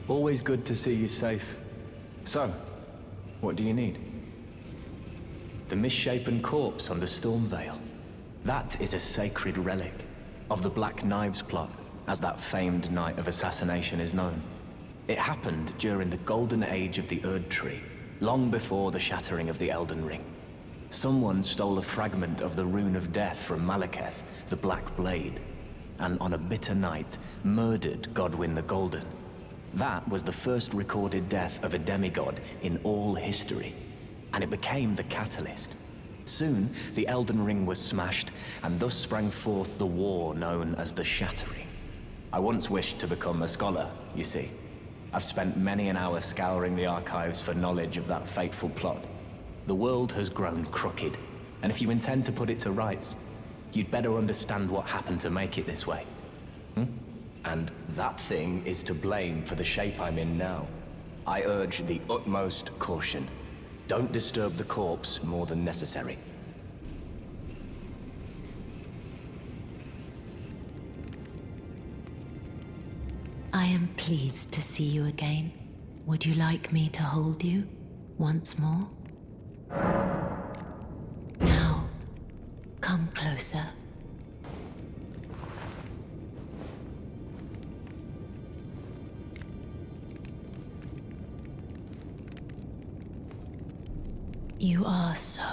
Always good to see you safe. So, what do you need? The misshapen corpse under Stormvale. That is a sacred relic of the Black Knives plot, as that famed night of assassination is known. It happened during the golden age of the Erdtree, long before the shattering of the Elden Ring. Someone stole a fragment of the Rune of Death from Malekith, the Black Blade, and on a bitter night, murdered Godwyn the Golden. That was the first recorded death of a demigod in all history, and it became the catalyst. Soon, the Elden Ring was smashed, and thus sprang forth the war known as the Shattering. I once wished to become a scholar, you see. I've spent many an hour scouring the archives for knowledge of that fateful plot. The world has grown crooked, and if you intend to put it to rights, you'd better understand what happened to make it this way. And that thing is to blame for the shape I'm in now. I urge the utmost caution. Don't disturb the corpse more than necessary. I am pleased to see you again. Would you like me to hold you once more? Now, come closer. You are so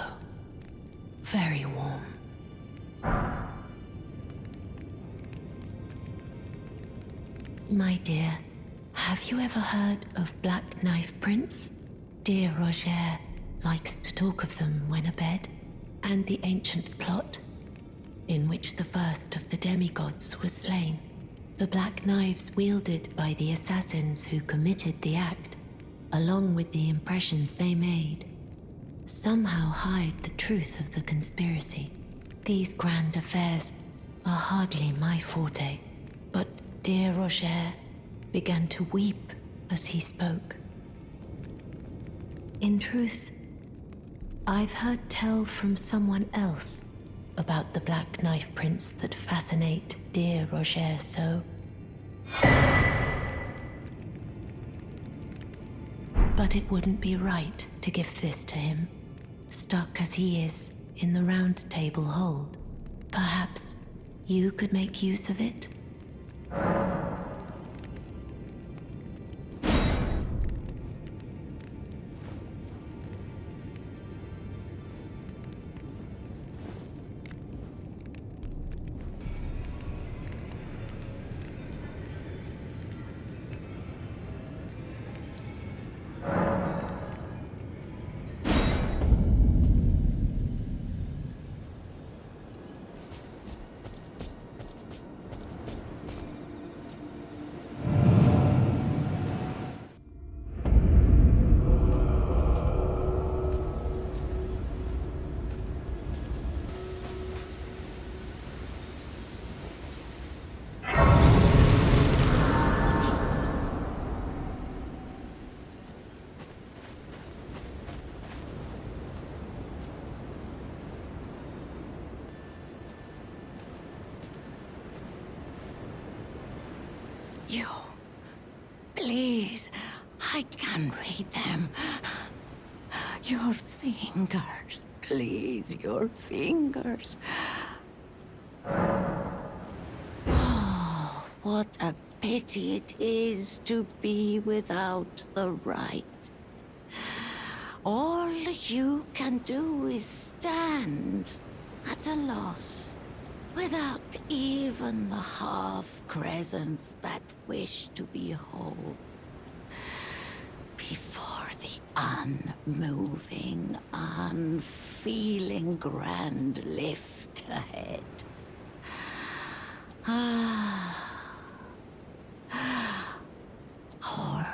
very warm. My dear, have you ever heard of black knife prints? Dear Rogier likes to talk of them when abed, and the ancient plot, in which the first of the demigods was slain. The black knives wielded by the assassins who committed the act, along with the impressions they made, somehow hide the truth of the conspiracy. These grand affairs are hardly my forte, but dear Rogier began to weep as he spoke. In truth, I've heard tell from someone else about the black knife prints that fascinate dear Rogier so. But it wouldn't be right to give this to him, stuck as he is in the Roundtable hold. Perhaps you could make use of it? You, please, I can read them. Your fingers, please, your fingers. Oh, what a pity it is to be without the right. All you can do is stand at a loss, without even the half-crescents that wish to be whole, before the unmoving, unfeeling grand lift ahead. Or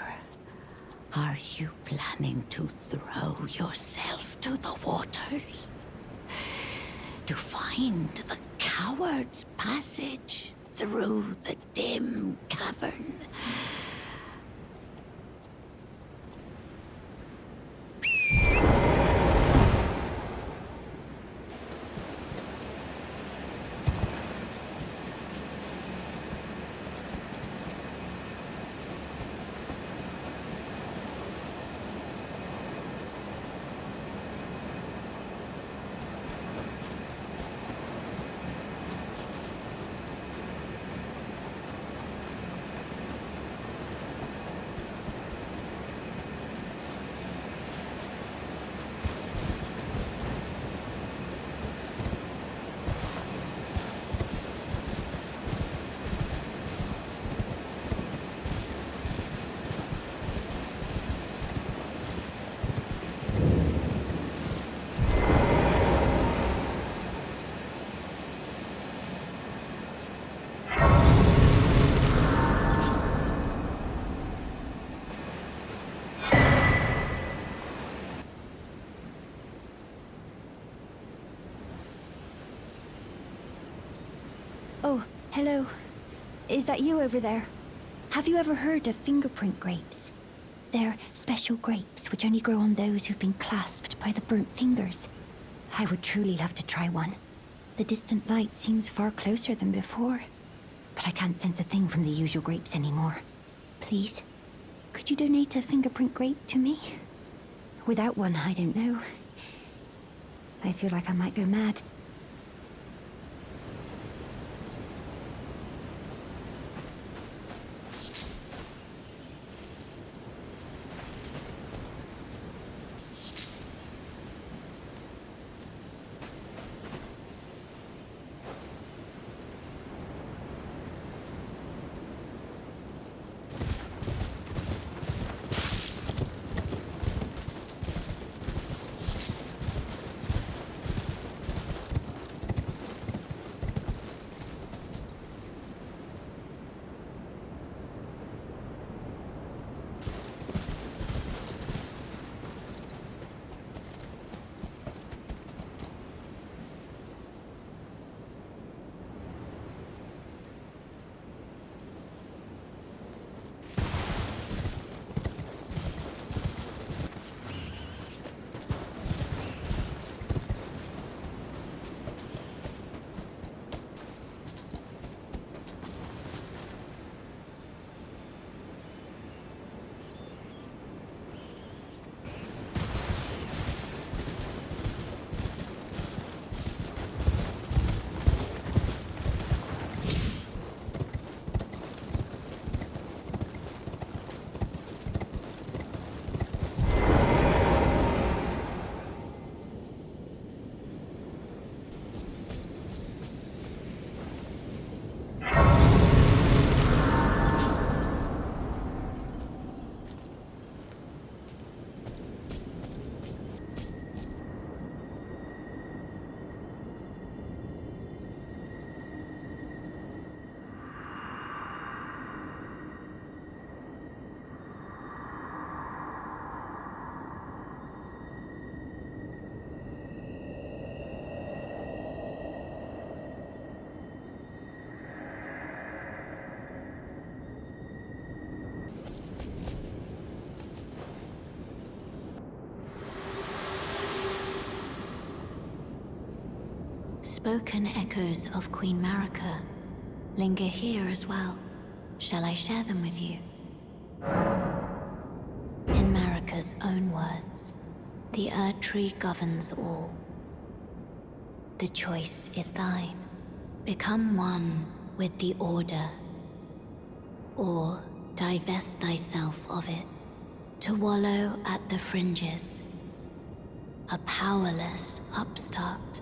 are you planning to throw yourself to the waters? To find the coward's passage through the dim cavern? Hello. Is that you over there? Have you ever heard of fingerprint grapes? They're special grapes which only grow on those who've been clasped by the burnt fingers. I would truly love to try one. The distant light seems far closer than before, but I can't sense a thing from the usual grapes anymore. Please, could you donate a fingerprint grape to me? Without one, I don't know. I feel like I might go mad. Spoken echoes of Queen Marika linger here as well. Shall I share them with you? In Marika's own words, the Erdtree governs all. The choice is thine. Become one with the Order, or divest thyself of it, to wallow at the fringes, a powerless upstart.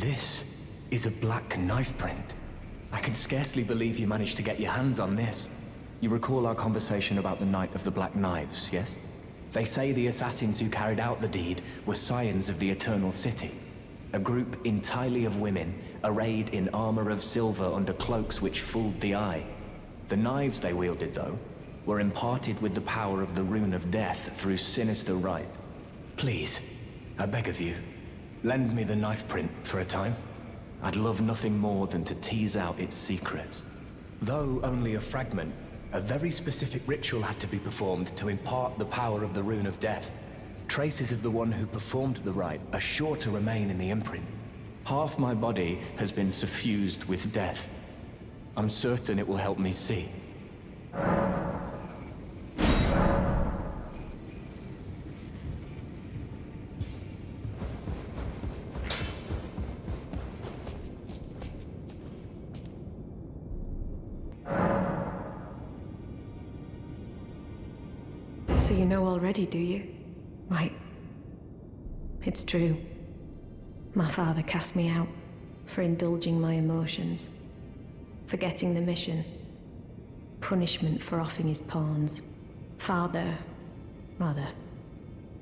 This is a black knife print. I can scarcely believe you managed to get your hands on this. You recall our conversation about the Night of the Black Knives, yes? They say the assassins who carried out the deed were scions of the Eternal City, a group entirely of women, arrayed in armor of silver under cloaks which fooled the eye. The knives they wielded, though, were imparted with the power of the Rune of Death through sinister rite. Please, I beg of you, lend me the knife print for a time. I'd love nothing more than to tease out its secrets. Though only a fragment, a very specific ritual had to be performed to impart the power of the Rune of Death. Traces of the one who performed the rite are sure to remain in the imprint. Half my body has been suffused with death. I'm certain it will help me see. So you know already, do you? Right. It's true. My father cast me out for indulging my emotions, forgetting the mission, punishment for offing his pawns.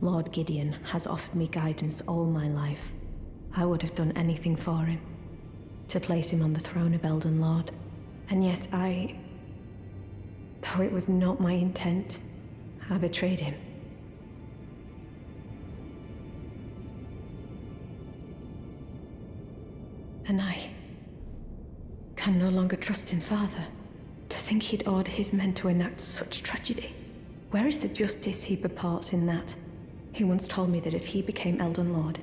Lord Gideon has offered me guidance all my life. I would have done anything for him, to place him on the throne of Elden Lord. And yet though it was not my intent, I betrayed him. And I can no longer trust in Father. To think he'd order his men to enact such tragedy. Where is the justice he purports in that? He once told me that if he became Elden Lord,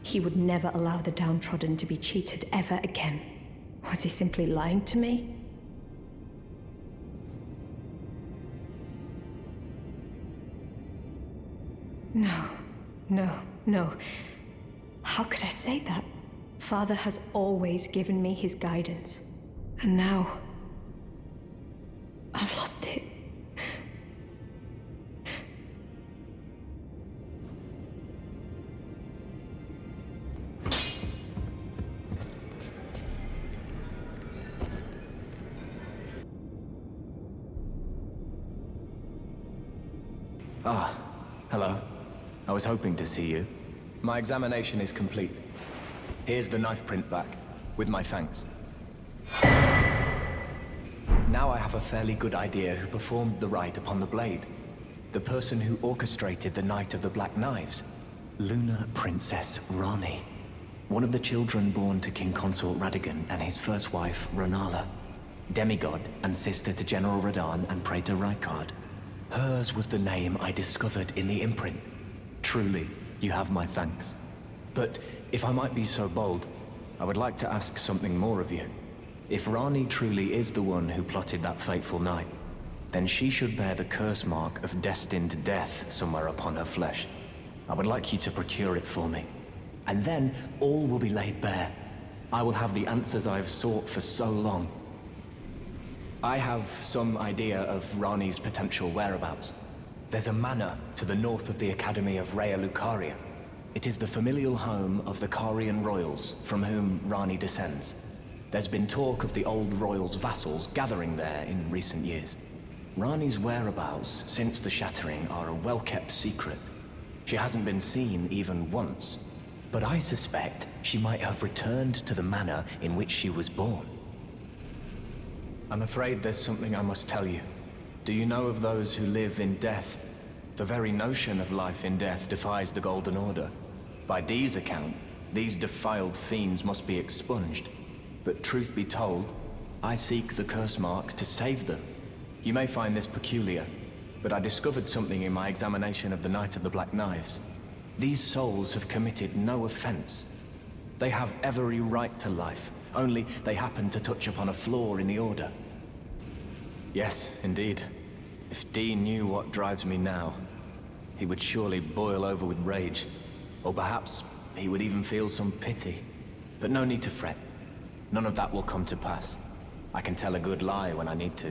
he would never allow the downtrodden to be cheated ever again. Was he simply lying to me? No. How could I say that? Father has always given me his guidance. And now, I've lost it. Ah, hello. I was hoping to see you. My examination is complete. Here's the knife print back, with my thanks. Now I have a fairly good idea who performed the rite upon the blade. The person who orchestrated the Night of the Black Knives. Lunar Princess Ranni. One of the children born to King Consort Radagon and his first wife, Rennala. Demigod and sister to General Radahn and Praetor Rykard. Hers was the name I discovered in the imprint. Truly, you have my thanks. But if I might be so bold, I would like to ask something more of you. If Ranni truly is the one who plotted that fateful night, then she should bear the curse mark of destined death somewhere upon her flesh. I would like you to procure it for me. And then all will be laid bare. I will have the answers I have sought for so long. I have some idea of Ranni's potential whereabouts. There's a manor to the north of the Academy of Rea Lucaria. It is the familial home of the Carian royals from whom Ranni descends. There's been talk of the old royals' vassals gathering there in recent years. Ranni's whereabouts since the shattering are a well-kept secret. She hasn't been seen even once, but I suspect she might have returned to the manor in which she was born. I'm afraid there's something I must tell you. Do you know of those who live in death? The very notion of life in death defies the Golden Order. By Dee's account, these defiled fiends must be expunged. But truth be told, I seek the curse mark to save them. You may find this peculiar, but I discovered something in my examination of the Night of the Black Knives. These souls have committed no offense. They have every right to life, only they happen to touch upon a flaw in the Order. Yes, indeed. If Dee knew what drives me now, he would surely boil over with rage. Or perhaps he would even feel some pity. But no need to fret. None of that will come to pass. I can tell a good lie when I need to.